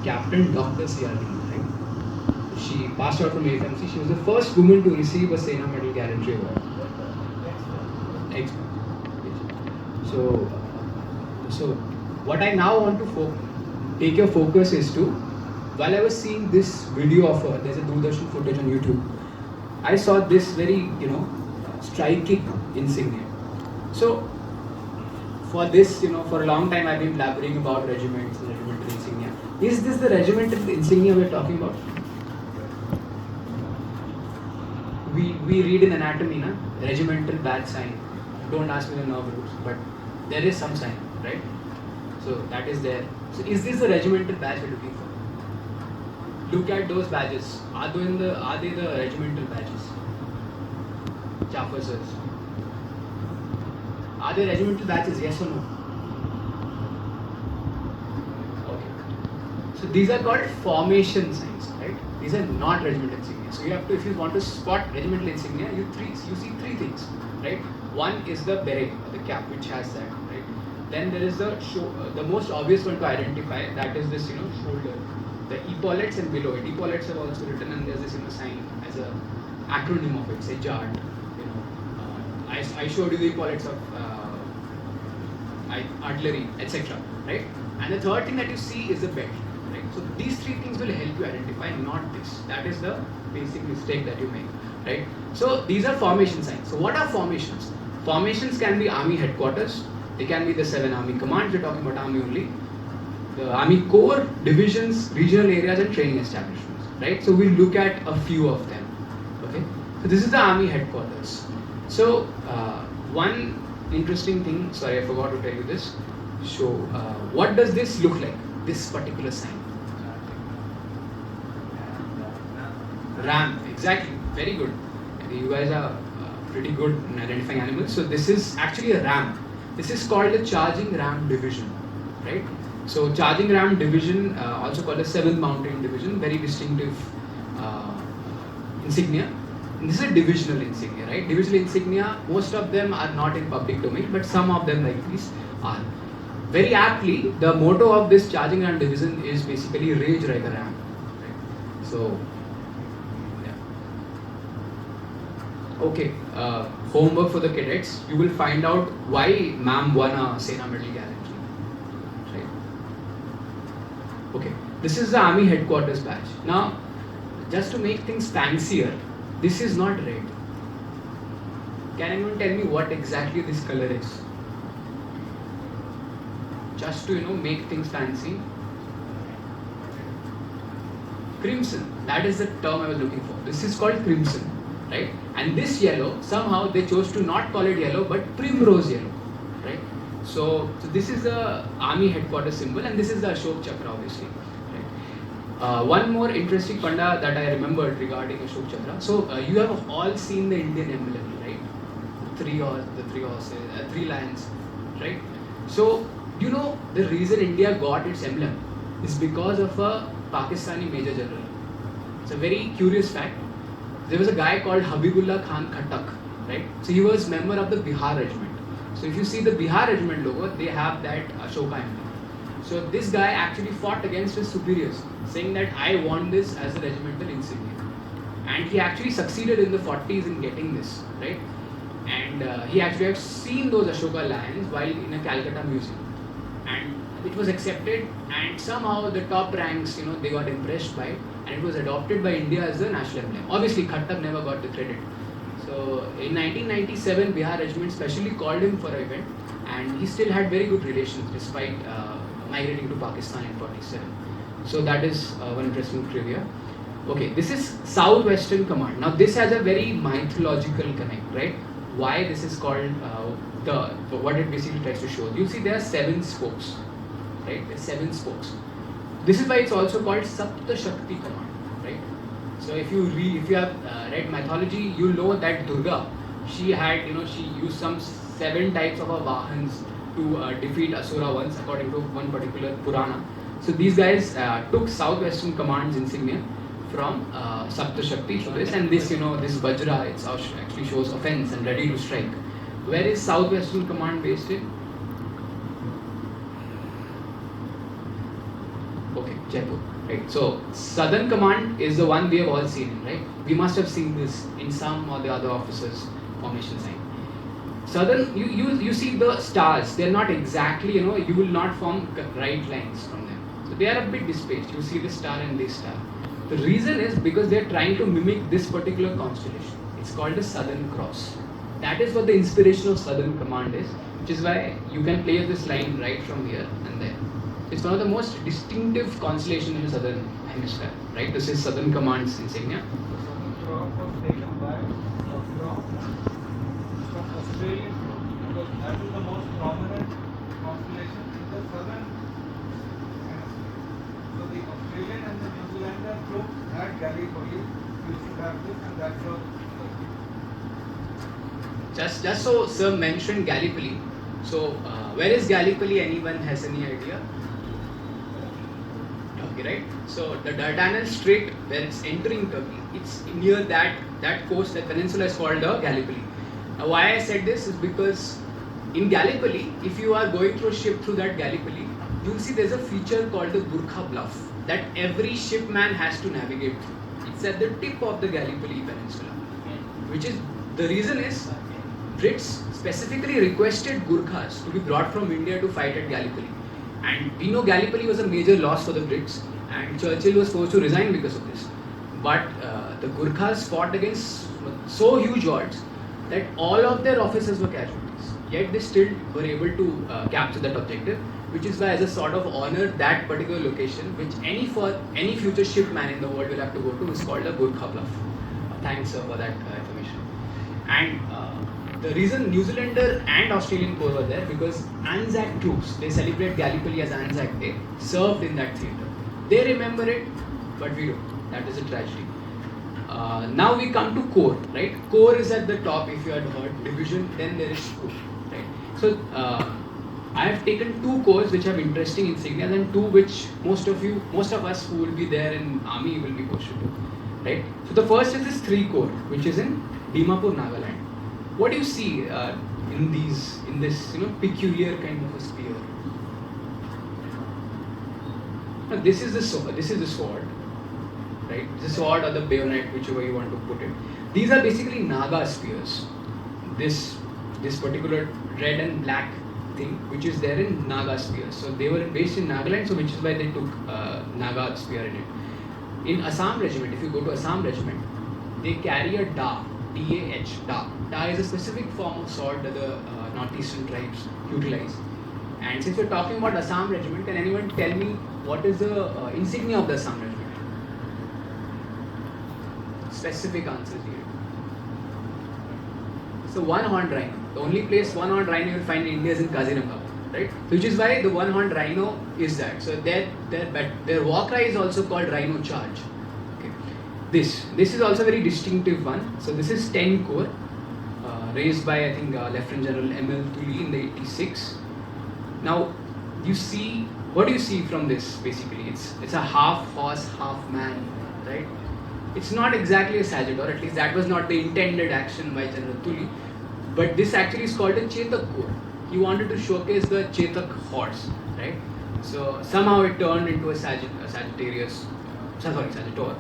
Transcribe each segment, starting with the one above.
Captain Dr. CRD. Right? She passed out from AFMC. She was the first woman to receive a Sena Medal Gallantry Award. Expert. So what I now want to take your focus is to, while I was seeing this video of her, there's a Doordarshan footage on YouTube, I saw this very, striking insignia. So for this, for a long time I've been blabbering about regiments and regimental insignia. Is this the regimental insignia we're talking about? We read in anatomy, regimental badge sign. Don't ask me the nerve roots, but there is some sign, right? So that is there. So is this the regimental badge we're looking for? Look at those badges. Are they the regimental badges? Officers. Are they regimental badges? Yes or no? Okay. So these are called formation signs, right? These are not regimental insignia. So you have to, if you want to spot regimental insignia, you see three things, right? One is the beret, the cap, which has that, right? Then there is the most obvious one to identify, that is this, shoulder. The epaulets and below it. Epaulets are also written, and there's this, sign as a acronym of it, say JART. I showed you the epaulets of artillery, etc. Right? And the third thing that you see is the belt. Right? So these three things will help you identify, not this. That is the basic mistake that you make. Right? So these are formation signs. So what are formations? Formations can be army headquarters. They can be the 7 army commands. We're talking about army only. The army corps, divisions, regional areas, and training establishments. Right? So we'll look at a few of them. Okay? So this is the army headquarters. So one interesting thing, sorry I forgot to tell you this. So what does this look like, this particular sign? Ram, exactly, very good. You guys are pretty good in identifying animals. So this is actually a ram. This is called the Charging Ram Division, right? So Charging Ram Division, also called the 7th Mountain Division, very distinctive insignia. And this is a divisional insignia, right? Divisional insignia, most of them are not in public domain, but some of them like these are. Very aptly, the motto of this Charging Ram Division is basically Rage Like a Ram. Right? So, yeah. Okay, homework for the cadets. You will find out why ma'am won a Sena Medal Gallantry. Right? Okay, this is the Army Headquarters badge. Now, just to make things fancier, this is not red. Can anyone tell me what exactly this color is? Just to make things fancy. Crimson. That is the term I was looking for. This is called crimson, right? And this yellow, somehow they chose to not call it yellow, but primrose yellow, right? So this is the army headquarters symbol, and this is the Ashok Chakra, obviously. One more interesting panda that I remembered regarding Ashok Chakra. So you have all seen the Indian emblem, right? Three horses, 3 lions, right? So the reason India got its emblem is because of a Pakistani Major General. It's a very curious fact. There was a guy called Habibullah Khan Khattak, right? So he was member of the Bihar Regiment. So if you see the Bihar Regiment logo, they have that Ashoka emblem. So this guy actually fought against his superiors, saying that I want this as a regimental insignia. And he actually succeeded in the 40s in getting this, right? And he actually had seen those Ashoka lions while in a Calcutta museum. And it was accepted, and somehow the top ranks, they got impressed by it, and it was adopted by India as the national emblem. Obviously, Khattak never got the credit. So in 1997, Bihar Regiment specially called him for an event, and he still had very good relations despite migrating to Pakistan in 47. So that is one interesting trivia. Okay, this is Southwestern Command. Now this has a very mythological connect, right? Why this is called what it basically tries to show. You see there are 7 spokes, right? There are 7 spokes. This is why it's also called Sapta Shakti Command, right? So if you have read mythology, you know that Durga, she had, she used some 7 types of Vahans to defeat Asura once, according to one particular Purana. So these guys took Southwestern Command's insignia from Sapta Shakti to this, and this, this Vajra, it actually shows offense and ready to strike. Where is Southwestern Command based in? Okay, Jaipur. Right. So Southern Command is the one we have all seen, right? We must have seen this in some or the other officers' formation sign. Southern, you see the stars. They're not exactly, you will not form right lines from them. So they are a bit displaced. You see this star and this star. The reason is because they're trying to mimic this particular constellation. It's called the Southern Cross. That is what the inspiration of Southern Command is, which is why you can play this line right from here and there. It's one of the most distinctive constellations in the Southern Hemisphere, right? This is Southern Command's insignia. The Southern Cross was taken by from Australia because that is the most prominent constellation in the Southern Hemisphere. So the Australian and the New Zealander group had Gallipoli, used to have this, and that's how. Just so Sir mentioned Gallipoli. So where is Gallipoli? Anyone has any idea? Turkey, right? So the Dardanelles Strait, where it's entering Turkey, it's near that coast, that peninsula is called Gallipoli. Now why I said this is because in Gallipoli, if you are going through a ship through that Gallipoli, you'll see there's a feature called the Gurkha Bluff that every shipman has to navigate through. It's at the tip of the Gallipoli peninsula, which is, the reason is Brits specifically requested Gurkhas to be brought from India to fight at Gallipoli. And we know Gallipoli was a major loss for the Brits, and Churchill was forced to resign because of this. But the Gurkhas fought against so huge odds that all of their officers were casualties. Yet they still were able to capture that objective, which is why, as a sort of honor, that particular location, which any future shipman in the world will have to go to, is called a Gurkha Bluff. Thanks for that information. And the reason New Zealander and Australian Corps were there because Anzac troops, they celebrate Gallipoli as Anzac Day, served in that theatre. They remember it, but we don't. That is a tragedy. Now we come to Corps, right? Corps is at the top. If you had heard division, then there is Corps, right? So I have taken 2 corps which have interesting insignias and 2 which most of us who will be there in army will be posted to, right? So the first is this 3 corps, which is in Dimapur, Nagaland. What do you see in this peculiar kind of a spear? Now this is the sword, right? The sword or the bayonet, whichever you want to put it. These are basically Naga spears. This particular red and black thing, which is there in Naga spears. So they were based in Nagaland, so which is why they took Naga spear in it. In Assam regiment, if you go to Assam regiment, they carry a da. D-A-H, da. Da is a specific form of sword that the northeastern tribes utilize. And since we're talking about Assam regiment, can anyone tell me what is the insignia of the Assam regiment? Specific answers here. It's the one-horned rhino. The only place one-horned rhino you will find in India is in Kaziranga, right? Which is why the one-horned rhino is that. So their war cry is also called Rhino Charge. This is also a very distinctive one. So this is 10 Corps, raised by I think Lieutenant General M.L. Tuli in the 86. Now what do you see from this? Basically, it's a half horse, half man, right? It's not exactly a Saget, or at least that was not the intended action by General Tuli. But this actually is called a Chetak Corps. He wanted to showcase the Chetak horse, right? So somehow it turned into a Sagittarius, Sagittor.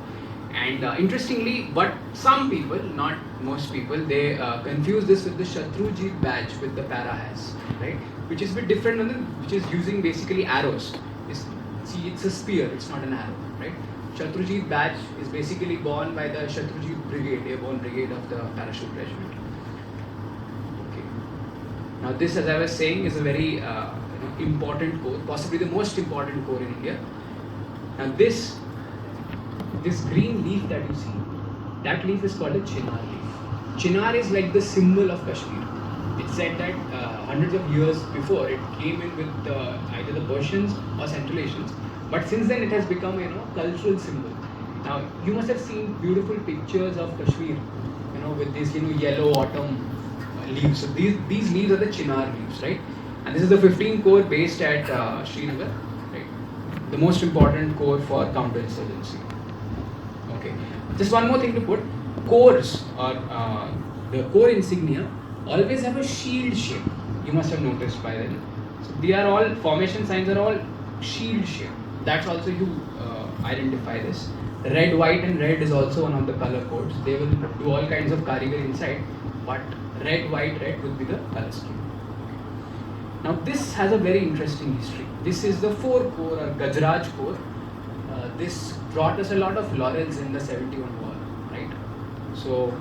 And interestingly, but some people, not most people, they confuse this with the Shatrujit badge with the para has, right? Which is a bit different than which is using basically arrows. It's a spear, it's not an arrow, right? Shatrujit badge is basically borne by the Shatrujit Brigade, airborne brigade of the parachute regiment. Okay. Now this, as I was saying, is a very important corps, possibly the most important corps in India. Now this green leaf that you see, that leaf is called a Chinar leaf. Chinar is like the symbol of Kashmir. It's said that hundreds of years before it came in with either the Persians or Central Asians, but since then it has become a cultural symbol. Now you must have seen beautiful pictures of Kashmir, with these yellow autumn leaves. So these leaves are the Chinar leaves, right? And this is the 15 Corps based at Srinagar, right? The most important corps for counterinsurgency. Okay. Just one more thing to put. Corps or the corps insignia always have a shield shape. You must have noticed by then. So they are all formation signs are all shield shape. that's also you identify this. Red, white and red is also one of the color codes. They will do all kinds of karigar inside, but red, white, red will be the color scheme. Now this has a very interesting history. This is the 4 corps or Gajraj corps. This brought us a lot of laurels in the 71 war, right? So,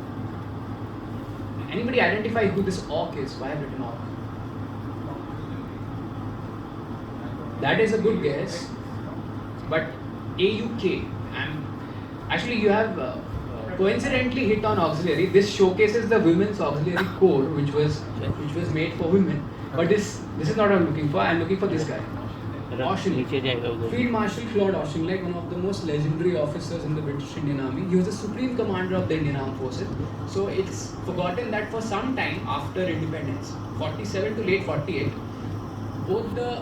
anybody identify who this Auk is? Why have written Auk? That is a good guess, but AUK. Actually, you have coincidentally hit on auxiliary. This showcases the women's auxiliary corps, which was made for women. But this is not what I'm looking for. I'm looking for this guy. Auchinleck. Field Marshal Claude Auchinleck, one of the most legendary officers in the British Indian Army. He was the supreme commander of the Indian Armed Forces. So it's forgotten that for some time after independence, 47 to late 48, both the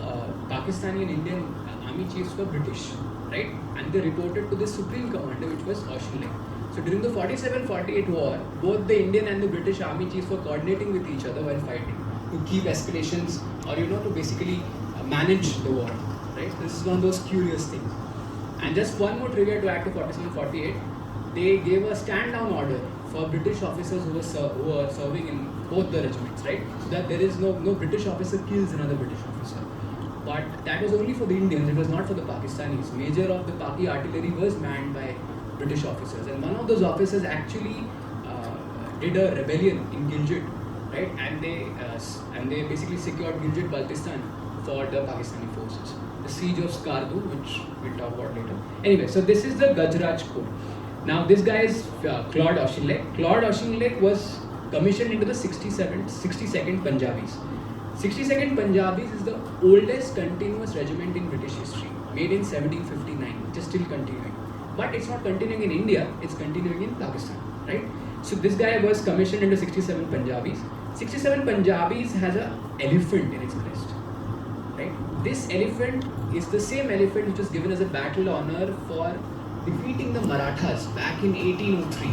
Pakistani and Indian army chiefs were British, right? And they reported to the supreme commander, which was Auchinleck. So during the 47-48 war, both the Indian and the British army chiefs were coordinating with each other while fighting to keep escalations or to basically manage the war, right? This is one of those curious things. And just one more trivia to add to 47-48, they gave a stand down order for British officers who were serving in both the regiments, right? So that there is no British officer kills another British officer. But that was only for the Indians, it was not for the Pakistanis. Major of the Paki artillery was manned by British officers, and one of those officers actually did a rebellion in Gilgit, right? And they basically secured Gilgit, Baltistan for the Pakistani forces. The siege of Skardu, which we'll talk about later. Anyway, so this is the Gajraj Corps. Now this guy is Claude Auchinleck. Claude Auchinleck was commissioned into the 62nd Punjabis. 62nd Punjabis is the oldest continuous regiment in British history, made in 1759, which is still continuing. But it's not continuing in India, it's continuing in Pakistan, right? So this guy was commissioned into 67 Punjabis. 67 Punjabis has an elephant in its crest, right? This elephant is the same elephant which was given as a battle honor for defeating the Marathas back in 1803,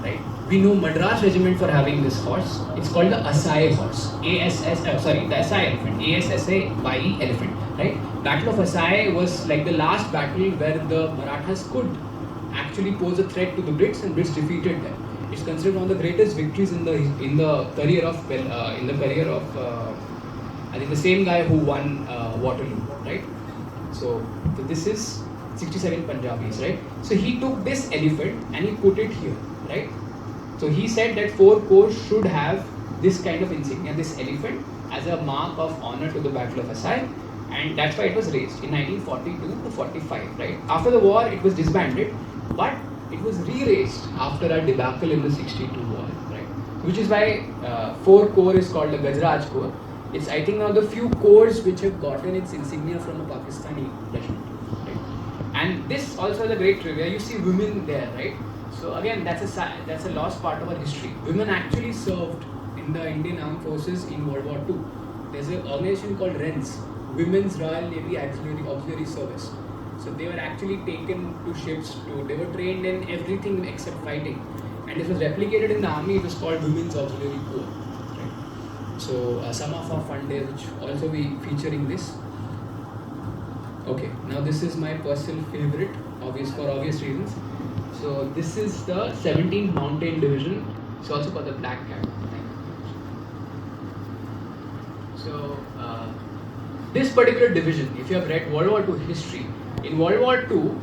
right? We know Madras regiment for having this horse. It's called the Assaye horse. the Assaye elephant. ASSAYE elephant, right? Battle of Assaye was like the last battle where the Marathas could actually pose a threat to the Brits, and Brits defeated them. It's considered one of the greatest victories in the career of I think the same guy who won Waterloo, right? So this is 67 Punjabis, right? So he took this elephant and he put it here, right? So he said that 4 corps should have this kind of insignia, this elephant, as a mark of honor to the Battle of Assaye, and that's why it was raised in 1942 to 45, right? After the war, it was disbanded, but it was re-raised after a debacle in the 62 war, right? Which is why 4 corps is called the Gajraj Corps. It's, I think, one of the few corps which have gotten its insignia from a Pakistani regiment, right? And this also is a great trivia. You see women there, right? So again, that's a lost part of our history. Women actually served in the Indian Armed Forces in World War II. There's an organization called RENS, Women's Royal Navy Auxiliary Service. So they were actually taken to ships. They were trained in everything except fighting. And this was replicated in the army. It was called Women's Auxiliary Corps. Right? So some of our fun days, which also we featuring this. Okay, now this is my personal favorite, for obvious reasons. So this is the 17th Mountain Division. It's also called the Black Cat. So this particular division, if you have read World War II history, in World War II,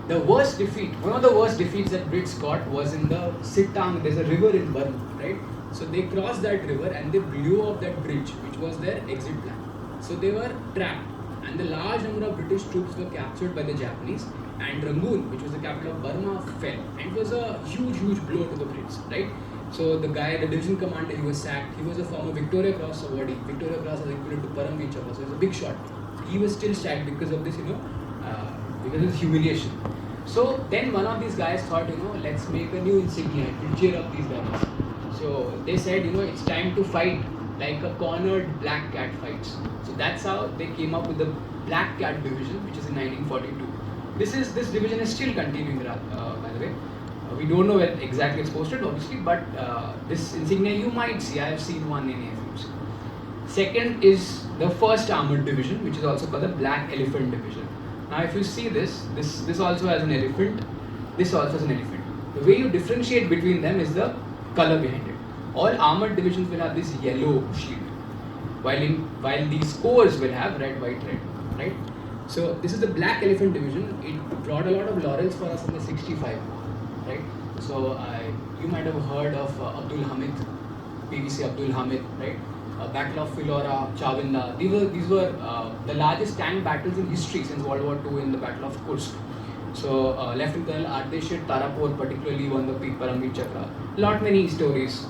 the worst defeat, one of the worst defeats that Brits got was in the Sittang. There's a river in Burma, right? So they crossed that river and they blew up that bridge, which was their exit plan. So they were trapped, and the large number of British troops were captured by the Japanese, and Rangoon, which was the capital of Burma, fell. And it was a huge blow to the Brits, right? So the guy, the division commander, he was sacked. He was a former Victoria Cross awardee. Victoria Cross is equivalent to Param Veer Chakra, so he was a big shot. He was still sacked because of this, because of this humiliation. So then one of these guys thought, let's make a new insignia to cheer up these guys. So they said, it's time to fight like a cornered black cat fights. So that's how they came up with the Black Cat Division, which is in 1942. This division is still continuing, by the way. We don't know where exactly it's posted, obviously, but this insignia you might see. I have seen one in AFMC. Second is the 1st Armoured Division, which is also called the Black Elephant Division. Now if you see this also has an elephant, this also has an elephant. The way you differentiate between them is the color behind it. All armored divisions will have this yellow shield, while these corps will have red, white, red, right? So this is the Black Elephant division. It brought a lot of laurels for us in the 65, right? So you might have heard of Abdul Hamid, PVC Abdul Hamid, right? Battle of Philora, Chavinda. These were the largest tank battles in history since World War II in the Battle of Kursk. So Lieutenant Colonel Ardeshir Tarapur particularly won the Paramveer Chakra. Many stories.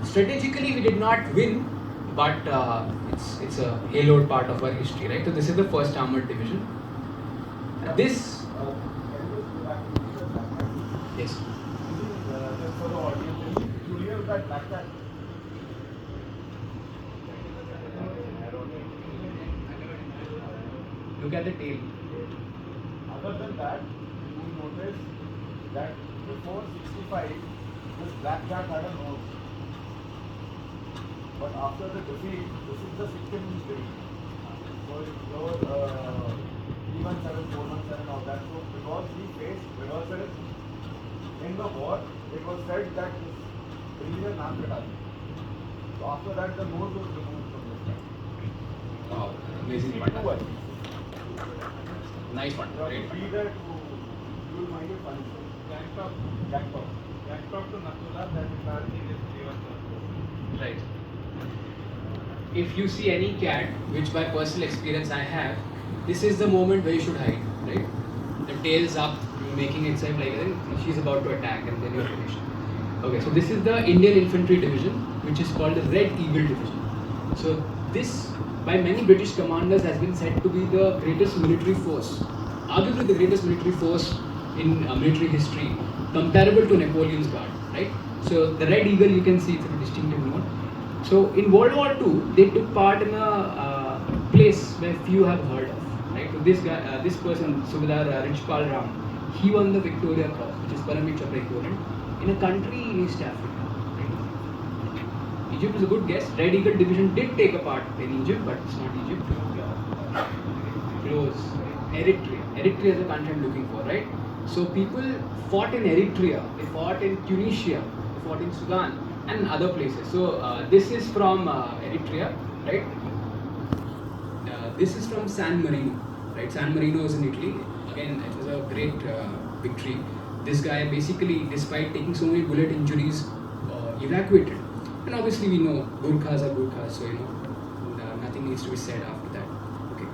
Strategically we did not win, but it's a haloed part of our history, right? So this is the 1st Armored Division. This, yes. Just for the audience, you hear that black cat? Look at the tail. Other than that, you will notice that before 65, this black cat had a nose. But after the defeat, this is the 6th inch. So your 317, 417, all that. So because he faced reversals in the war, it was said that this region naam kata. So after that, the nose was removed from this guy. Wow, amazing one. Nice one. Great. Be there to, you will find it funny. Gangtok to Nakula, that entire thing is reversal. Right. If you see any cat, which by personal experience I have, this is the moment where you should hide, right? The tail's up, making itself like she's about to attack, and then you're finished. Okay, so this is the Indian Infantry Division, which is called the Red Eagle Division. So this, by many British commanders, has been said to be the greatest military force, arguably the greatest military force in military history, comparable to Napoleon's Guard, right? So the Red Eagle, you can see it's a distinctive note. So in World War II, they took part in a place where few have heard of, right? So this guy, this person, Subedar Richpal Ram, he won the Victoria Cross, which is Paramveer Chakra equivalent, in a country in East Africa. Right? Egypt is a good guess. Red Eagle Division did take a part in Egypt, but it's not Egypt. Close. Eritrea. Eritrea is the country I'm looking for, right? So people fought in Eritrea, they fought in Tunisia, they fought in Sudan, and other places. So this is from Eritrea, right? This is from San Marino, right? San Marino is in Italy. Again, it was a great victory. This guy basically, despite taking so many bullet injuries, evacuated. And obviously we know Gurkhas are Gurkhas, so nothing needs to be said after that. Okay.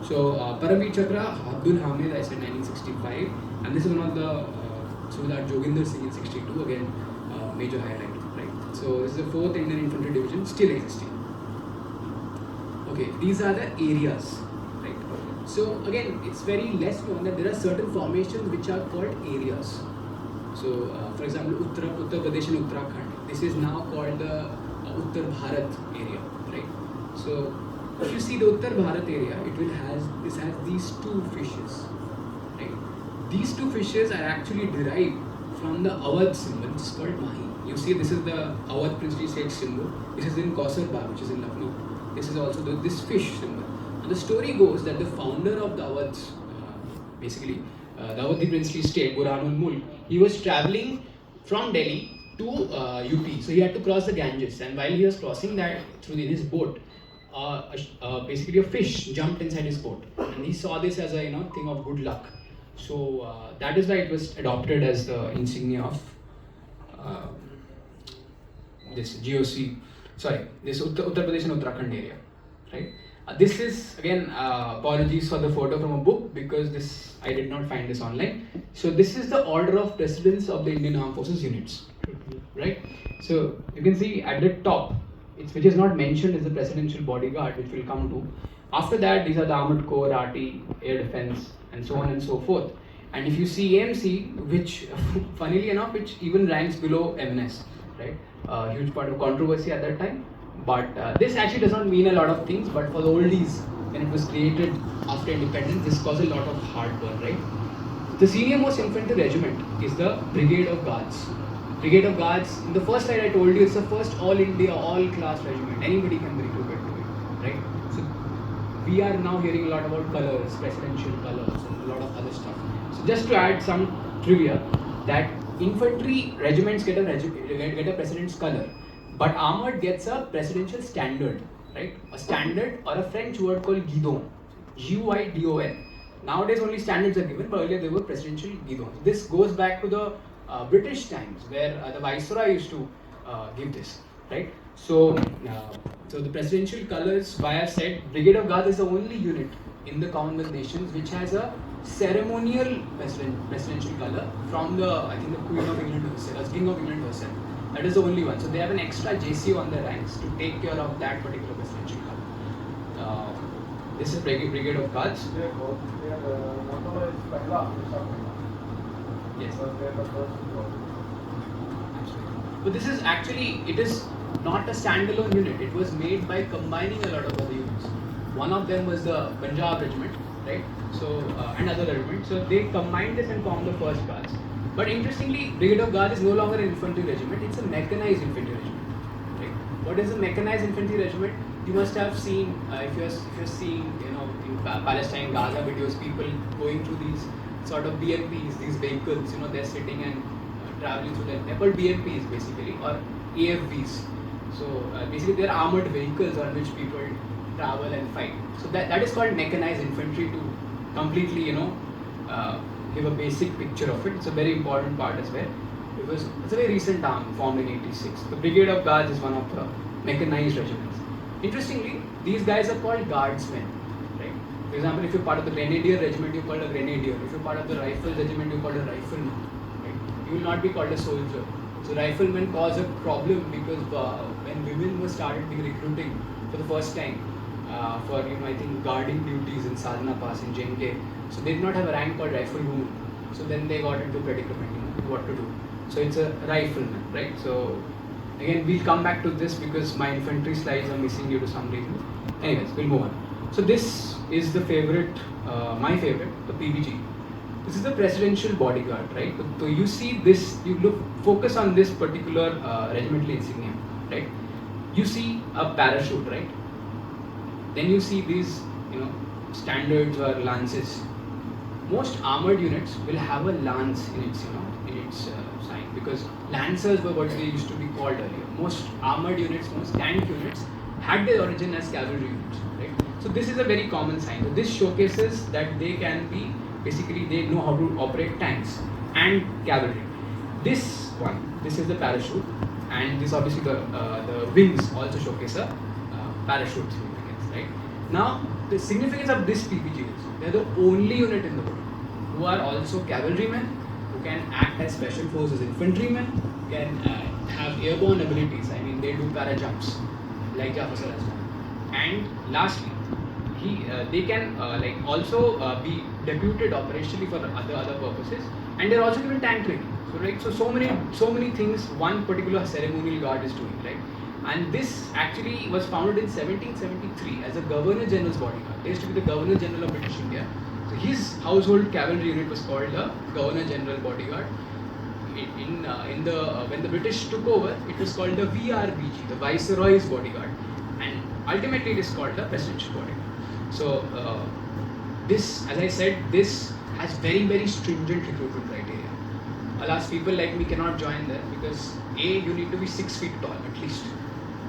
So Paramveer Chakra, Abdul Hamid, I said 1965, and this is one of the Subedar Joginder Singh in 62, again major highlight. So this is the 4th Indian Infantry Division, still existing. Okay, these are the areas, right? So again, it's very less known that there are certain formations which are called areas. So for example, Uttar Pradesh and Uttarakhand, this is now called the Uttar Bharat area, right? So if you see the Uttar Bharat area, this has these two fishes, right? These two fishes are actually derived from the Awadh symbol, which is called Mahi. You see, this is the Awadh princely state symbol. This is in Kausar Bagh, which is in Lucknow. This is also this fish symbol. And the story goes that the founder of the Awadhs, basically the Awadhi princely state, Burhanul Mulk, he was traveling from Delhi to UP. So he had to cross the Ganges, and while he was crossing that in his boat, basically a fish jumped inside his boat, and he saw this as a thing of good luck. So that is why it was adopted as the insignia of this GOC, this Uttar Pradesh and Uttarakhand area, right? This is again apologies for the photo from a book, because this I did not find this online. So this is the order of precedence of the Indian Armed Forces units, right? So you can see at the top, which is not mentioned, is the presidential bodyguard, which we'll come to. After that, these are the Armored Corps, RT, Air Defense, and so on and so forth. And if you see AMC, which funnily enough, which even ranks below MNS, right? Huge part of controversy at that time. But this actually does not mean a lot of things, but for the oldies, when it was created after independence, this caused a lot of heartburn, right? The senior most infantry regiment is the Brigade of Guards. Brigade of Guards, in the first slide I told you, it's the first all India, all class regiment. Anybody can be recruited to it, right? So we are now hearing a lot about colors, presidential colors, and a lot of other stuff. So just to add some trivia, that infantry regiments get a president's color, but armored gets a presidential standard, right? A standard, or a French word called guidon, Guidon. Nowadays only standards are given, but earlier they were presidential guidons. This goes back to the British times, where the viceroy used to give this, right? So the presidential colours, why I've said Brigade of Guards is the only unit in the Commonwealth nations which has a ceremonial presidential colour from the, I think, the Queen of England herself, King of England herself. That is the only one. So they have an extra JCO on their ranks to take care of that particular presidential colour. This is Brigade of Guards. Yes. But this is actually, it is not a standalone unit. It was made by combining a lot of other units. One of them was the Punjab regiment, right? So and other regiments. So they combined this and formed the first Guards. But interestingly, Brigade of Guards is no longer an infantry regiment. It's a mechanized infantry regiment. Right? What is a mechanized infantry regiment? You must have seen, if you're seeing, in Palestine, Gaza videos, people going through these sort of BMPs, these vehicles, they're sitting and traveling through them. They're called BMPs basically, or AFVs. So basically they're armored vehicles on which people travel and fight. So that is called mechanized infantry, to completely, give a basic picture of it. It's a very important part as well. It's a very recent arm formed in '86. The Brigade of Guards is one of the mechanized regiments. Interestingly, these guys are called guardsmen, right? For example, if you're part of the Grenadier regiment, you're called a grenadier. If you're part of the Rifle regiment, you're called a rifleman, right? You will not be called a soldier. So riflemen cause a problem because when women were started being recruiting for the first time for I think guarding duties in Sadhana Pass in JNK, so they did not have a rank called riflewoman. So then they got into predicament, what to do. So it's a rifleman, right? So again, we'll come back to this because my infantry slides are missing due to some reason. Anyways, we'll move on. So this is the favorite, my favorite, the PVG. This is the presidential bodyguard, right? So you see this, focus on this particular regimental insignia, right? You see a parachute, right? Then you see these, standards or lances. Most armored units will have a lance in its, sign, because lancers were what they used to be called earlier. Most armored units, most tank units had their origin as cavalry units, right? So this is a very common sign. So this showcases that they can be, basically they know how to operate tanks and cavalry. This is the parachute, and this obviously the wings also showcase a parachute significance, right? Now the significance of this PPG is they're the only unit in the world who are also cavalrymen, who can act as special forces infantrymen, can have airborne abilities. I mean, they do para jumps like Jafar Sir has done. And lastly, they can also be deputed operationally for other purposes, and they're also given tank training. So right, so many things one particular ceremonial guard is doing, right? And this actually was founded in 1773 as a Governor General's bodyguard. They used to be the Governor General of British India. So his household cavalry unit was called the Governor General Bodyguard. When the British took over, it was called the VRBG, the Viceroy's Bodyguard, and ultimately it is called the Presidential Bodyguard. So this, as I said, this has very, very stringent recruitment criteria. Alas, people like me cannot join there because you need to be 6 feet tall at least.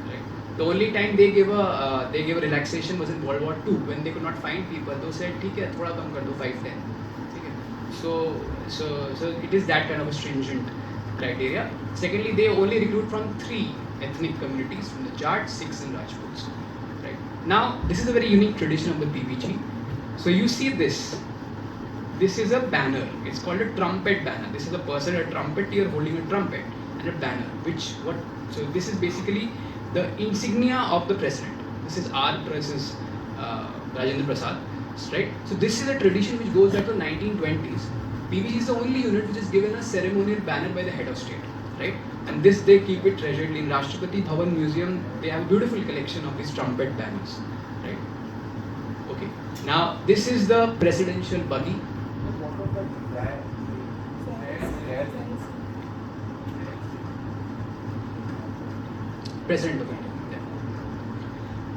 Right? The only time they gave a relaxation was in World War II when they could not find people. They said, "ठीक है, थोड़ा कम कर दो 5'10". So it is that kind of a stringent criteria. Secondly, they only recruit from 3 ethnic communities, from the Jats, Sikhs, and Rajputs. Right? Now, this is a very unique tradition of the PVG. So you see this. This is a banner. It's called a trumpet banner. This is a person, a trumpeter holding a trumpet and a banner. So this is basically the insignia of the president. This is President Rajendra Prasad, right? So this is a tradition which goes back to the 1920s. PVG is the only unit which is given a ceremonial banner by the head of state, right? And this they keep it treasured in Rashtrapati Bhavan Museum. They have a beautiful collection of these trumpet banners, right? Okay. Now this is the presidential buggy. President of India.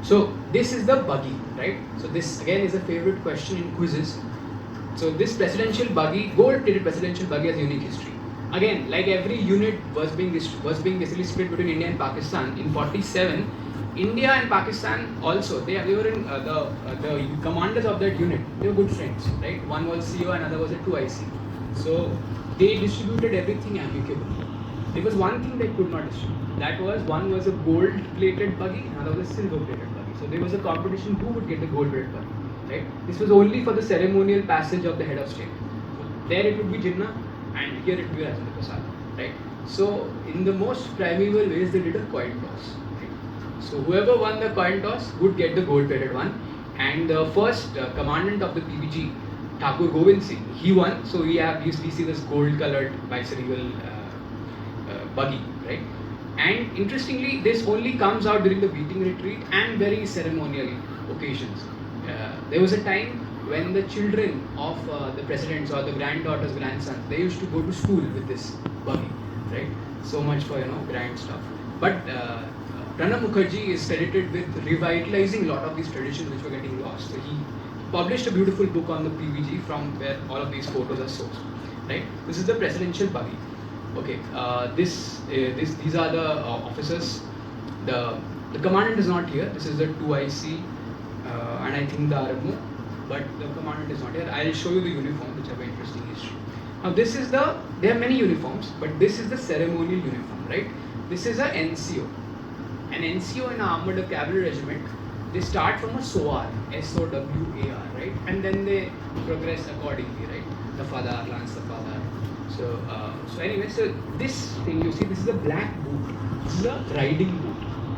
So this is the buggy, right? So this again is a favorite question in quizzes. So this presidential buggy, gold-plated presidential buggy has unique history. Again, like every unit was being basically split between India and Pakistan. In '47, India and Pakistan also they were in the commanders of that unit. They were good friends, right? One was CO, another was a 2IC. So they distributed everything amicably. There was one thing they could not distribute. That was one was a gold-plated buggy, another was a silver-plated buggy. So there was a competition who would get the gold-plated buggy. Right? This was only for the ceremonial passage of the head of state. So there it would be Jinnah, and here it would be Rajendra Prasad. Right? So in the most primeval ways, they did a coin toss. Right? So whoever won the coin toss would get the gold-plated one, and the first commandant of the PBG, Thakur Govind Singh, he won. So we see this gold-colored viceroyal buggy, right? And interestingly, this only comes out during the beating retreat and very ceremonial occasions. There was a time when the children of the presidents or the granddaughters, grandsons, they used to go to school with this buggy, right? So much for grand stuff. But Pranab Mukherjee is credited with revitalizing a lot of these traditions which were getting lost. So he published a beautiful book on the PVG from where all of these photos are sourced, right? This is the presidential buggy. Okay, these are the officers. The commandant is not here. This is the 2IC and I think the Armoured, but the commandant is not here. I'll show you the uniform, which have an interesting history. Now this is they have many uniforms, but this is the ceremonial uniform, right? This is a NCO. An NCO in an armored cavalry regiment, they start from a SOAR, SOWAR, right? And then they progress accordingly, right? The Fadar, Lance the Fadar. So anyway, so this thing you see, this is a black boot. This is a riding boot,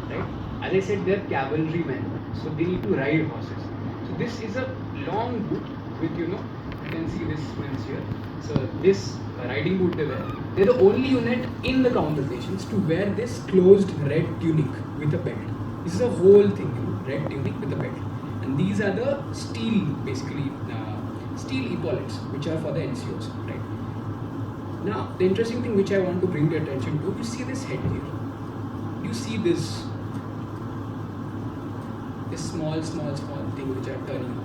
right? As I said, they're cavalrymen, so they need to ride horses. So this is a long boot with you can see this means here. So this riding boot they wear. They're the only unit in the counter stations to wear this closed red tunic with a belt. This is a whole thing, red tunic with a belt. And these are the steel, basically steel epaulets, which are for the NCOs, right? Now, the interesting thing which I want to bring your attention to, you see this headgear. You see this small thing which are turning.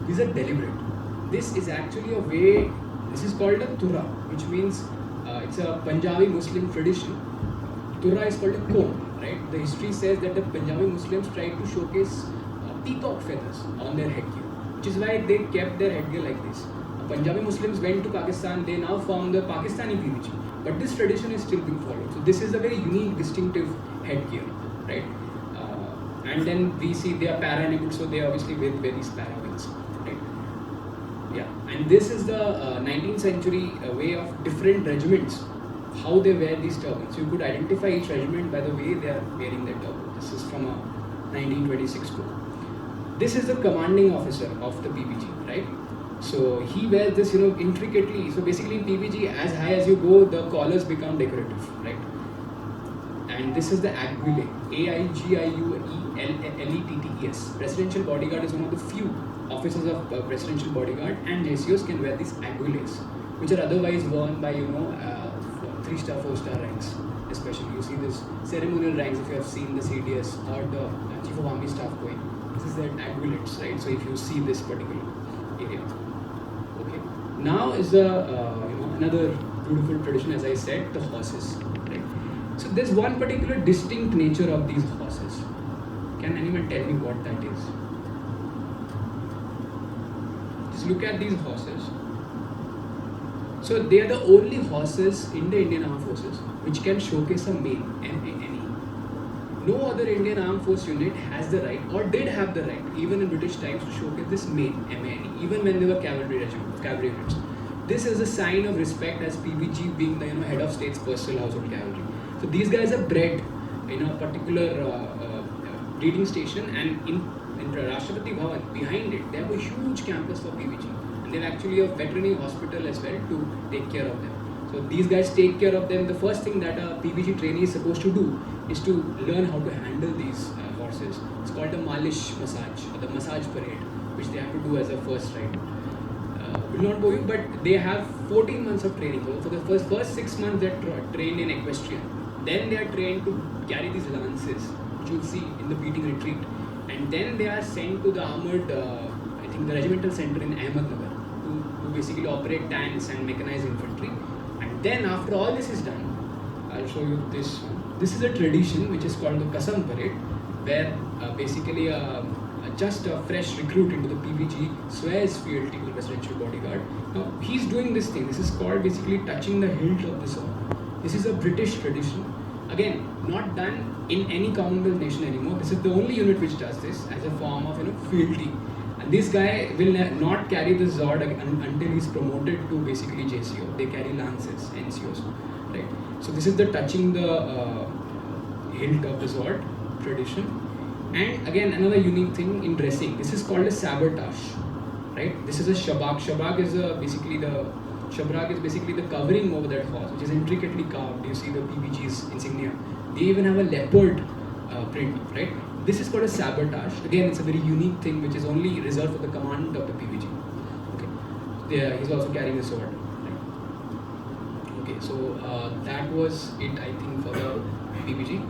These are deliberate. This is actually a way, this is called a tura, which means it's a Punjabi Muslim tradition. Tura is called a comb, right? The history says that the Punjabi Muslims tried to showcase peacock feathers on their headgear, which is why they kept their headgear like this. Punjabi Muslims went to Pakistan, they now formed the Pakistani PVG, but this tradition is still being followed. So this is a very unique, distinctive headgear, right? And then we see they are para-enabled, so they are obviously with these para wings, right? Yeah, and this is the 19th century way of different regiments, how they wear these turbans. So you could identify each regiment by the way they are wearing their turban. This is from a 1926 book. This is the commanding officer of the PVG, right? So he wears this, intricately. So basically in PVG, as high as you go, the collars become decorative, right? And this is the aiguille, AIGIUELLETTES. Presidential bodyguard is one of the few officers of presidential bodyguard, and JCOs can wear these aiguilles, which are otherwise worn by 3-star, 4-star ranks. Especially you see this ceremonial ranks if you have seen the CDS or the Chief of Army Staff going. This is the aiguillettes, right? So if you see this particular area. Okay. Now is the another beautiful tradition, as I said, the horses. Right? So there's one particular distinct nature of these horses. Can anyone tell me what that is? Just look at these horses. So they are the only horses in the Indian Armed Forces which can showcase a mane, M-A-N-E. No other Indian Armed Force unit has the right, or did have the right, even in British times, to showcase this mane, M-A-N-E, even when they were cavalry units. This is a sign of respect as PVG being the head of state's personal household cavalry. So these guys are bred in a particular breeding station, and in Rashtrapati Bhavan, behind it, they have a huge campus for PVG. And they have actually a veterinary hospital as well to take care of them. So these guys take care of them. The first thing that a PVG trainee is supposed to do is to learn how to handle these horses. It's called the Malish massage, or the massage parade, which they have to do as a first ride. Will not bore you, but they have 14 months of training. So for the first 6 months, they're trained in equestrian. Then they are trained to carry these lances, which you'll see in the beating retreat. and then they are sent to the armoured, I think the regimental center in Ahmednagar to basically operate tanks and mechanized infantry. And then after all this is done, I'll show you this one. This is a tradition which is called the Kasam Parade, where basically just a fresh recruit into the PVG swears fealty to the presidential bodyguard. Now he's doing this thing. This is called basically touching the hilt of the sword. This is a British tradition. Again, not done in any Commonwealth nation anymore. This is the only unit which does this as a form of fealty. And this guy will not carry the sword until he's promoted to basically JCO. They carry lances, NCOs, right? So this is the touching the hilt of the sword tradition. And again, another unique thing in dressing. This is called a sabotage, right? This is a shabak. Shabak is basically the covering over that horse, which is intricately carved. You see the PVG's insignia. They even have a leopard print, right? This is called a sabotage. Again, it's a very unique thing which is only reserved for the commandant of the PVG. Okay, he's also carrying a sword. Right? Okay, so that was it, I think, for the PVG.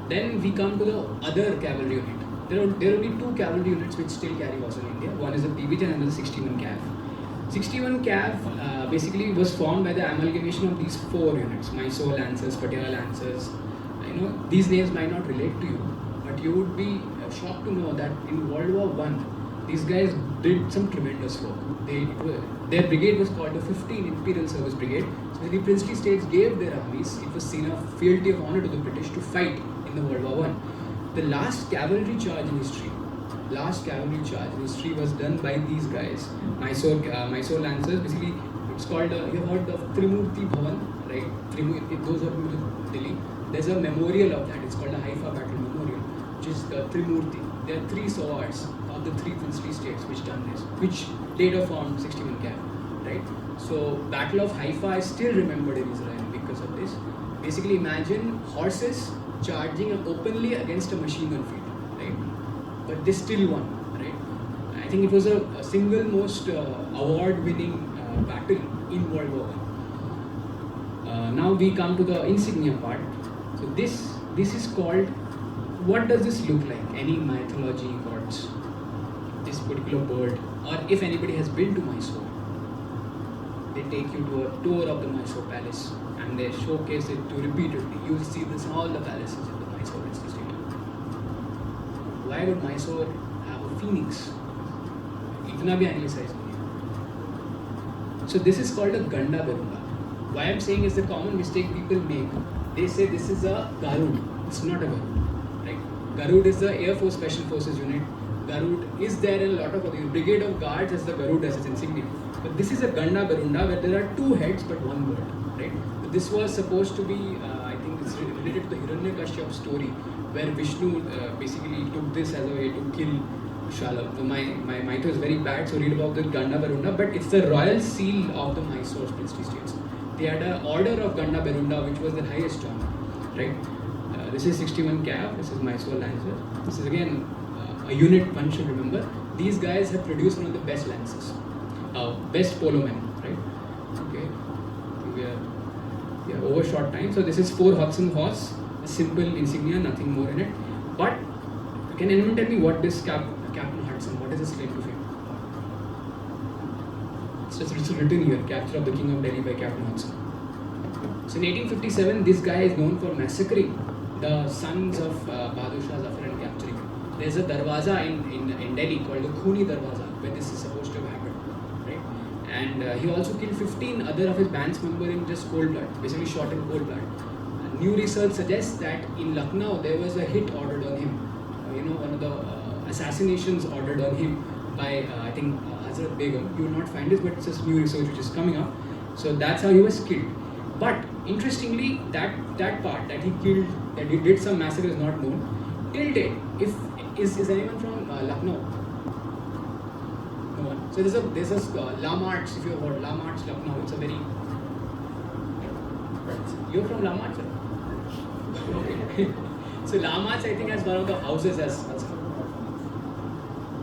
Then we come to the other cavalry unit. There are only two cavalry units which still carry horse in India. One is the PVG and another is 61 Cav. 61 Cav basically was formed by the amalgamation of these four units: Mysore Lancers, Patiala Lancers. These names might not relate to you, but you would be shocked to know that in World War I, these guys did some tremendous work. Their brigade was called the 15 Imperial Service Brigade. So the princely states gave their armies, it was seen a fealty of honor to the British to fight in the World War I. The last cavalry charge in history was done by these guys, Mysore Lancers. Basically, it's called, you have heard of Trimurti Bhavan, right? Those of you to Delhi. There's a memorial of that. It's called the Haifa Battle Memorial, which is the Trimurti. There are three swords of the three princely states which done this, which later formed 61 Cav, right? So Battle of Haifa is still remembered in Israel because of this. Basically, imagine horses charging openly against a machine gun field, right? But they still won, right? I think it was a single most award-winning battle in World War I. Now we come to the insignia part. So this is called, what does this look like? Any mythology gods, this particular bird, or if anybody has been to Mysore, they take you to a tour of the Mysore Palace and they showcase it to repeatedly. You will see this in all the palaces in the Mysore state. Why would Mysore have a phoenix? Itna bhi anglicized nahi hai. So this is called a Gandaberunda. Why I'm saying is the common mistake people make. They say this is a Garud. It's not a Garud, right? Garud is the Air Force Special Forces unit. Garud is there in a lot of other Brigade of Guards as the Garud as its insignia. But this is a Gandaberunda where there are two heads but one bird, right? But this was supposed to be, I think it's related to the Hiranyakashyap story, where Vishnu basically took this as a way to kill Shalab. So my myth is very bad, so read about the Gandaberunda, but it's the royal seal of the Mysore princely states. They had an order of Gandaberunda, which was the highest honor, right? This is 61 Cav, this is Mysore Lancer. This is again a unit one should remember. These guys have produced one of the best lances, best polo men, right? Okay, we are over short time. So this is 4 Hodson horse, a simple insignia, nothing more in it. But can anyone tell me what this Captain Hodson, what is his claim to fame? So it's written here, Capture of the King of Delhi by Captain Hodson. So in 1857, this guy is known for massacring the sons of Bahadur Shah Zafar and capturing him. There's a darwaza in Delhi called the Khuni Darwaza, where this is supposed to have happened, right? And he also killed 15 other of his band's members in just cold blood, basically shot in cold blood. New research suggests that in Lucknow there was a hit ordered on him. One of the assassinations ordered on him by I think Hazrat Begum. You will not find this, but it's just new research which is coming up. So that's how he was killed. But interestingly, that part that he killed, that he did some massacre is not known till date. Is anyone from Lucknow? No one. So there's a La March. If you have heard La March, Lucknow, it's a very. You're from La March? Okay. So La March, I think, has one of the houses as.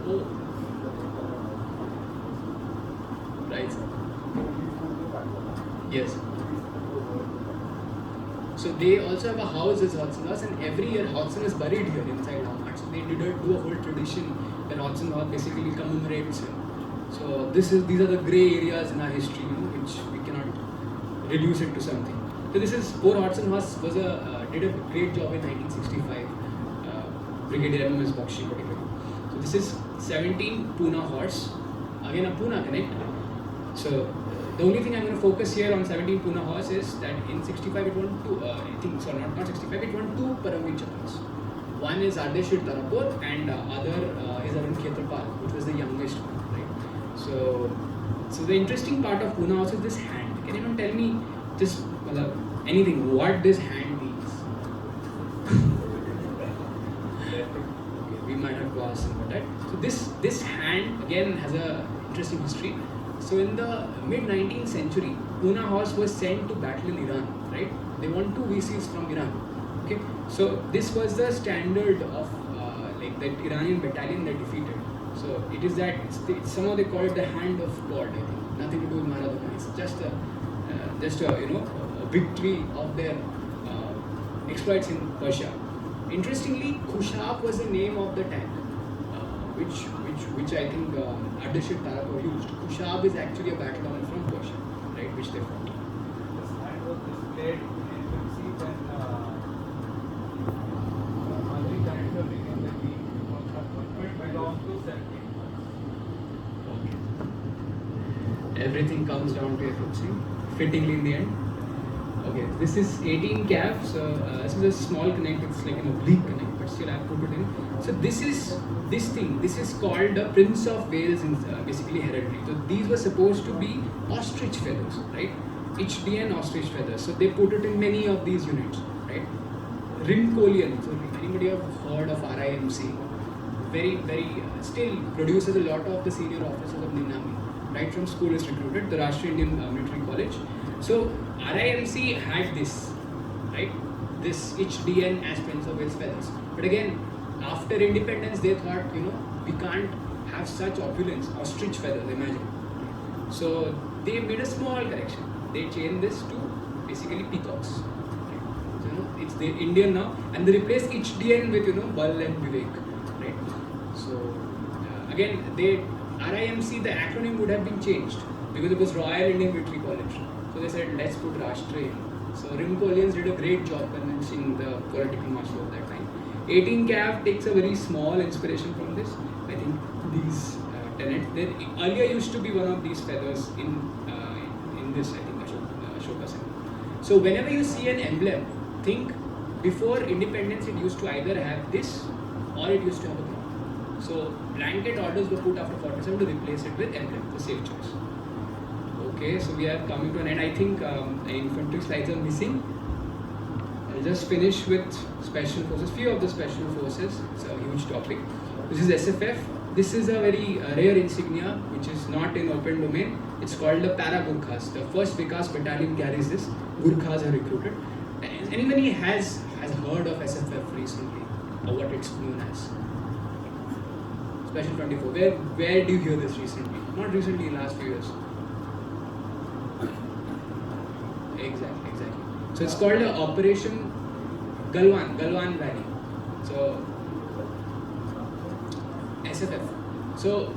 Oh. Right. Yes. So they also have a house as Hodson House, and every year Hodson is buried here inside Armoured. So they do a whole tradition where Hodson House basically commemorates him. So these are the grey areas in our history, which we cannot reduce it to something. So this is poor Hodson House did a great job in 1965. Brigade MMS Bakshi particularly. So this is 17 Poona horse. Again a Poona connect. So the only thing I'm going to focus here on 17 Poona horse is that in 65 it won two, not 65, it won two Paramveer Chakras. One is Ardeshir Tarapur and other is Arun Khetrapal, which was the youngest one, right? So the interesting part of Poona horse is this hand. Can anyone tell me just anything, what this hand means? We might have to ask about that. So this hand again has a interesting history. So in the mid 19th century, Poona horse was sent to battle in Iran, right? They won two VCs from Iran. Okay, so this was the standard of that Iranian battalion that defeated. So it is that somehow they call it the hand of God. I think nothing to do with Maradona. It's just a victory of their exploits in Persia. Interestingly, Khushab was the name of the tank, which I think Ardeshir Tarapur used. Khushab is actually a battle armor from Persia, right, which they fought. This hand was displayed in AFMC when Mahi character became the king was appointed by law to 17. Okay. Everything comes down to AFMC, fittingly in the end. Okay, this is 18 Cav, so this is a small connect, it's like an oblique connect, but still I have put it in. So this is called the Prince of Wales, basically hereditary. So these were supposed to be ostrich feathers, right? HDN ostrich feathers. So they put it in many of these units, right? Rimkolian, so anybody have heard of RIMC? Very, still produces a lot of the senior officers of the Indian Army, right from school is recruited, the Rashtriya Indian Military College. So RIMC had this, right? This HDN as Prince of Wales feathers. But again, after independence, they thought, we can't have such opulence, ostrich feathers, imagine. So they made a small correction. They changed this to basically peacocks. Right? So, it's the Indian now, and they replaced HDN with, Bal and Vivek, right? So again, RIMC, the acronym would have been changed because it was Royal Indian Military College. So they said, let's put Rashtriya. So Rimkolians did a great job convincing the political marshal of that time. 18 Cav takes a very small inspiration from this. I think these tenets. There earlier used to be one of these feathers in this, I think, Ashoka symbol. So whenever you see an emblem, think before independence it used to either have this or it used to have a crown. So blanket orders were put after 47 to replace it with emblem, the safe choice. Okay, so we are coming to an end. I think the infantry slides are missing. I'll just finish with special forces. Few of the special forces. It's a huge topic. This is SFF. This is a very rare insignia which is not in open domain. It's called the Para Gurkhas. The first Vikas battalion carries this. Gurkhas are recruited. Anybody has heard of SFF recently or what it's known as? Special 24. Where do you hear this recently? Not recently, in last few years. Exactly. So it's called Operation Galwan Valley. So SFF. So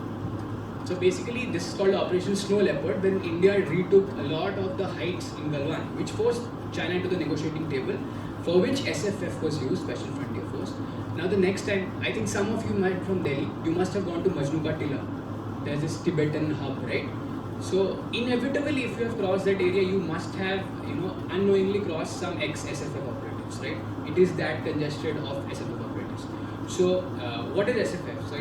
basically this is called Operation Snow Leopard when India retook a lot of the heights in Galwan, which forced China into the negotiating table, for which SFF was used, Special Frontier Force. Now the next time, I think some of you might from Delhi, you must have gone to Majnuka Tilla. There's this Tibetan hub, right? So inevitably, if you have crossed that area, you must have, unknowingly crossed some ex-SFF operatives, right? It is that congested of SFF operatives. So what is SFF? So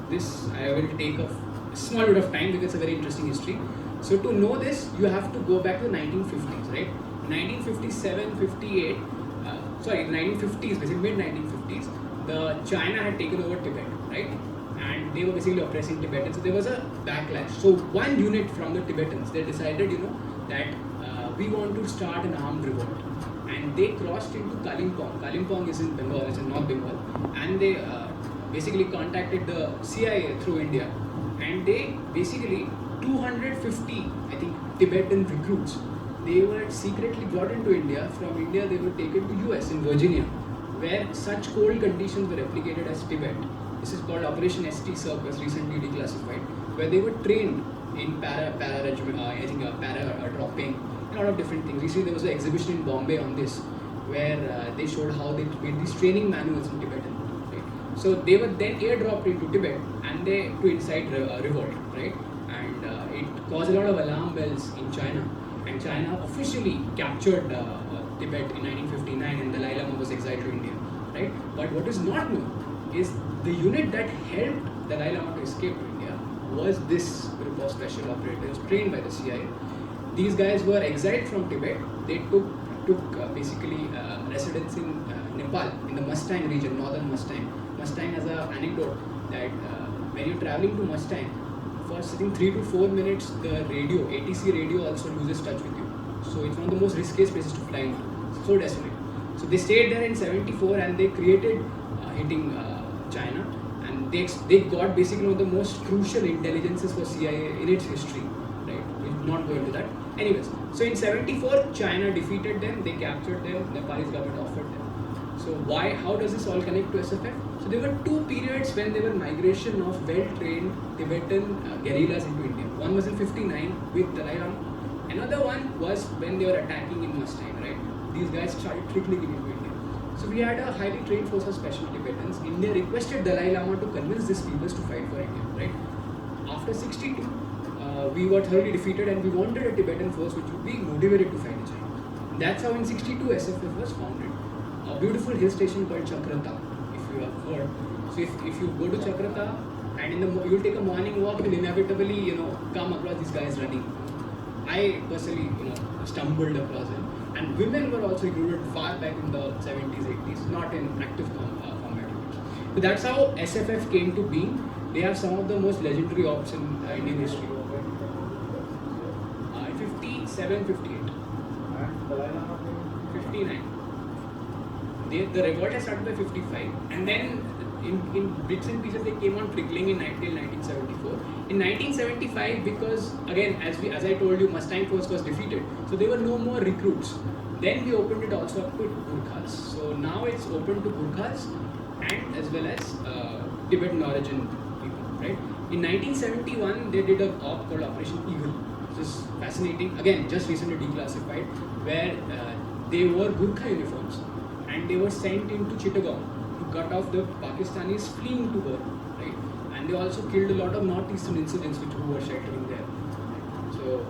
this I will take a small bit of time because it's a very interesting history. So to know this, you have to go back to the 1950s, right? 1957, 58, 1950s, basically mid-1950s, China had taken over Tibet, right? And they were basically oppressing Tibetans. So there was a backlash. So one unit from the Tibetans, they decided, that we want to start an armed revolt. And they crossed into Kalimpong. Kalimpong is in Bengal, it's in North Bengal. And they basically contacted the CIA through India. And they basically 250, I think, Tibetan recruits they were secretly brought into India. From India, they were taken to US in Virginia, where such cold conditions were replicated as Tibet. This is called Operation ST Circus, recently declassified, where they were trained in para dropping, a lot of different things. Recently, there was an exhibition in Bombay on this, where they showed how they made these training manuals in Tibetan. Right? So they were then airdropped into Tibet and they to incite revolt, right? And it caused a lot of alarm bells in China. And China officially captured Tibet in 1959, and the Dalai Lama was exiled to India, right? But what is not known is the unit that helped the Dalai Lama to escape to India was this group of special operators trained by the CIA. These guys were exiled from Tibet. They took basically residence in Nepal, in the Mustang region, northern Mustang. Mustang has an anecdote that when you're traveling to Mustang, for sitting 3 to 4 minutes, the radio, ATC radio also loses touch with you. So it's one of the most riskiest places to fly into. It's so desolate. So they stayed there in '74 and they created hitting China, and they got basically one of the most crucial intelligences for CIA in its history. Right? We'll not go into that. Anyways, so in '74, China defeated them, they captured them, Nepalese government offered them. So why, how does this all connect to SFF? So there were two periods when there were migration of well-trained Tibetan guerrillas into India. One was in '59 with Dalai Lama. Another one was when they were attacking in Mustang, right? These guys started trickling into India. So we had a highly trained force of special Tibetans. India requested Dalai Lama to convince these peoples to fight for India, right? After '62, we were thoroughly defeated and we wanted a Tibetan force which would be motivated to fight in China. That's how in '62 SFF was founded. A beautiful hill station called Chakrata, if you have heard. So if you go to Chakrata and you will take a morning walk, you'll inevitably come across these guys running. I personally stumbled across them, and women were also recruited far back in the 70s, 80s, not in active combat units. So that's how SFF came to being. They have some of the most legendary ops in Indian history. 57, 58, 59. The revolt has started by 55, and then in bits and pieces they came on trickling until 1974. In 1975, because again, as I told you, Mustang force was defeated, so there were no more recruits. Then we opened it also up to Gurkhas. So now it's open to Gurkhas and as well as Tibetan origin people, right? In 1971, they did a op called Operation Eagle, which is fascinating. Again, just recently declassified, where they wore Gurkha uniforms and they were sent into Chittagong to cut off the Pakistanis fleeing to Bharat, right? And they also killed a lot of northeastern insurgents who were sheltering there. So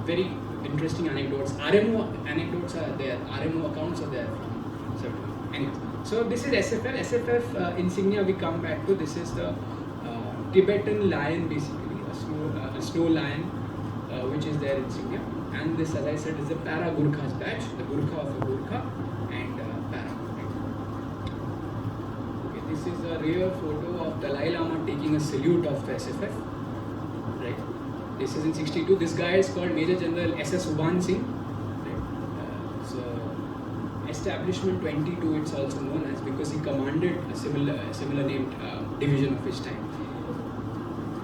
very interesting anecdotes. RMO anecdotes are there. RMO accounts are there from certain. Anyway, so this is SFF. SFF insignia we come back to. This is the Tibetan lion, basically a snow lion, which is their insignia. And this, as I said, is the Para Gurkha's badge, the Gurkha of a Gurkha, and Para. Right? Okay, this is a rear photo of Dalai Lama taking a salute of the SFF. Right. This is in '62. This guy is called Major General S.S. Uban Singh. Right. So Establishment 22, it's also known as, because he commanded a similar named division of his time.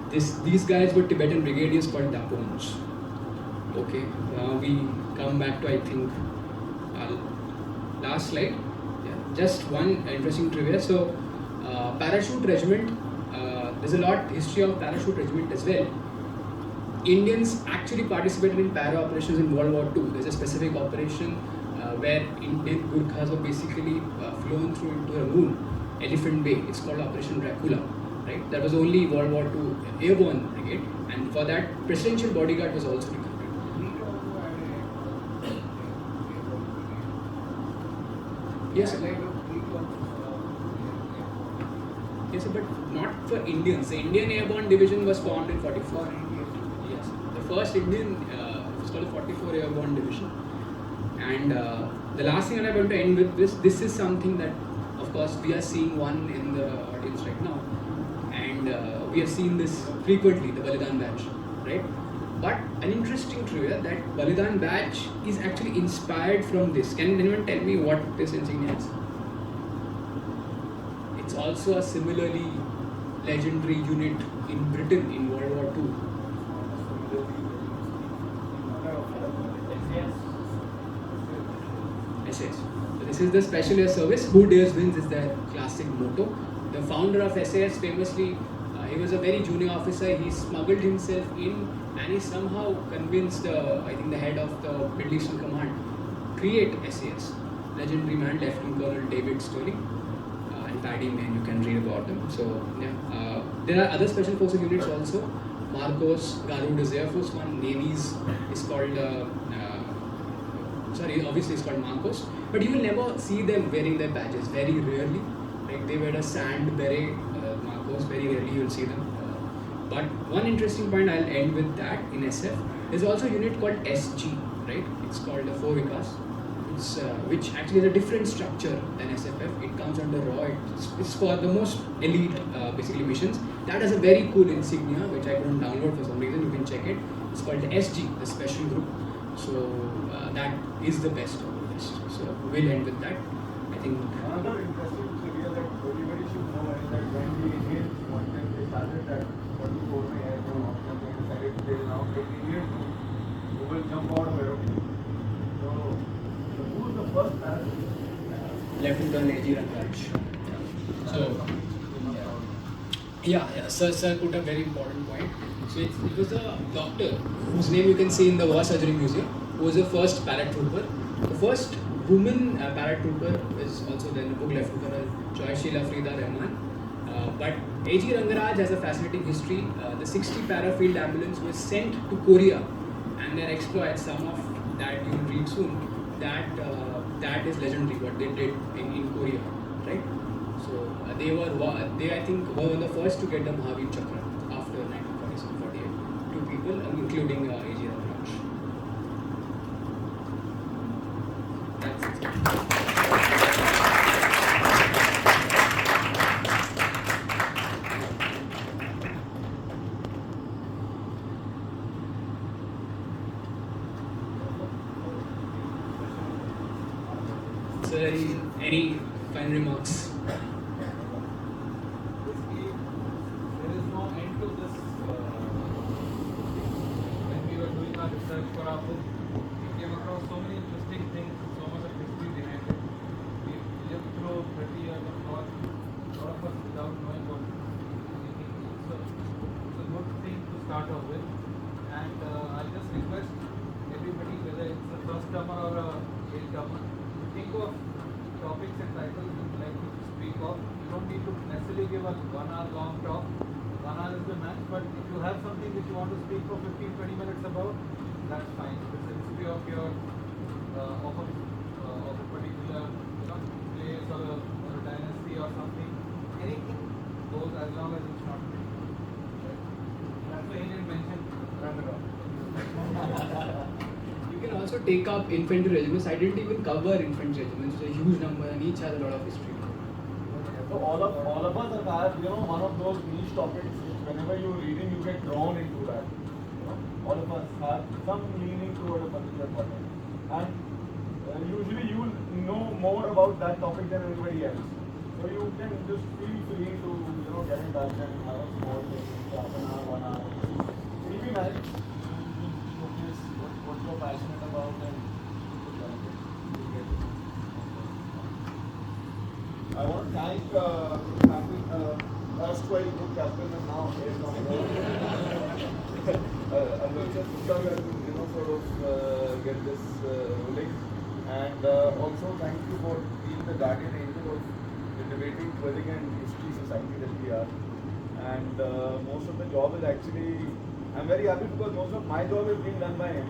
These guys were Tibetan brigadiers called Dapons. Okay, now we come back to, I think, last slide. Yeah, just one interesting trivia. So, parachute regiment. There's a lot history of parachute regiment as well. Indians actually participated in para operations in World War II. There's a specific operation where Indian Gurkhas were basically flown through into a moon, Elephant Bay. It's called Operation Dracula. Right? That was only World War II airborne brigade, and for that, presidential bodyguard was also recruited. Yes, sir. Yes, sir, but not for Indians. The Indian Airborne Division was formed in '44. Yes, the first Indian was called the 44 Airborne Division. And the last thing that I'm going to end with this is something that, of course, we are seeing one in the audience right now. And we have seen this frequently, the Balidan badge, right? But an interesting trivia that Balidan badge is actually inspired from this. Can anyone tell me what this insignia is? It's also a similarly legendary unit in Britain in World War II. SAS. So this is the Special Air Service. Who dares wins is their classic motto. The founder of SAS famously, he was a very junior officer. He smuggled himself in, and he somehow convinced, I think, the head of the Middle Eastern Command create SAS. Legendary man, Lieutenant Colonel David Sterling, and Paddy Man. You can read about them. So yeah, there are other special forces units also. Marcos, Garud is Air Force One. Navy's is called. Obviously it's called Marcos, but you will never see them wearing their badges. Very rarely. Like they wear a sand beret, Marcos. Very rarely you will see them. But one interesting point, I'll end with that in SF. There's also a unit called SG, right? It's called the 4 Vikas, which actually is a different structure than SFF. It comes under RAW. It's for the most elite, basically missions. That has a very cool insignia, which I couldn't download for some reason. You can check it. It's called the SG, the Special Group. So that is the best of the best. So we'll end with that. I think. Another interesting trivia that everybody should know is that when the Indians wanted, they started that 44 May airborne option, they decided they will now take Indians who will jump out of aeroplane. So who was the first parachutist? Lieutenant Colonel A.G. Gajraj. So yeah. Sir put a very important point. So it was a doctor whose name you can see in the War Surgery Museum, who was the first paratrooper. The first woman paratrooper is also then the book Lieutenant Colonel Joy Sheila Frida Rahman. But A.G. Rangaraj has a fascinating history. The 60 parafield ambulance was sent to Korea, and their exploits, some of that you will read soon, that is legendary what they did in Korea, right? So they I think were the first to get the Mahavir Chakra after 1947-48. 2 people, including A.G. Rangaraj. That's it. So any final remarks? Basically, there is no end to this. When we were doing our research for our book, we came across so many interesting things, so much of history behind it. We lived through 30 years of war, a lot of us without knowing what anything is. So it's a good thing to start off with. And I'll just request everybody, whether it's a first comer or a late comer, think of topics and titles you would like to speak of. You don't need to necessarily give a 1 hour long talk. 1 hour is the max, but if you have something that you want to speak for 15-20 minutes about, that's fine. If it's the history of your of a particular place or a dynasty or something, anything goes as long as it's not big. Right? That's why he didn't mention Ramadan. You can also take up infantry regiments. I didn't even cover infantry regiments. It's a huge number and each has a lot of history. So all of us are, one of those niche topics which whenever you're reading you get drawn into that. All of us have some leaning toward a particular topic. And usually you will know more about that topic than anybody else. So you can just feel free to, get in touch and have a small thing, half an hour, 1 hour. It will be nice. Showcase what you're passionate about and I want to thank Captain, erstwhile group captain and now Air Commodore. Just sort of get this rolling. And also thank you for being the guardian angel of the debating, dwelling and history society that we are. And most of the job is actually, I'm very happy because most of my job is being done by him.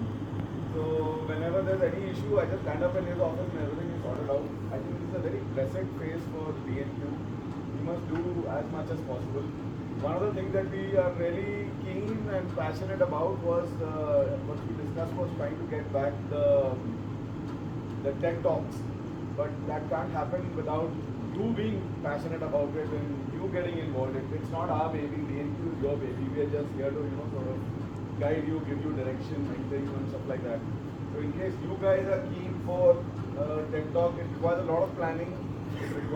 So whenever there's any issue, I just stand up in his office and everything is sorted out. I think this is a very blessed phase for BNQ. We must do as much as possible. One of the things that we are really keen and passionate about was what we discussed was trying to get back the tech talks. But that can't happen without you being passionate about it and you getting involved. It's not our baby, BNQ is your baby. We are just here to sort of guide you, give you direction, mentor you and stuff like that. So in case you guys are keen for tech talk, it requires a lot of planning. It requires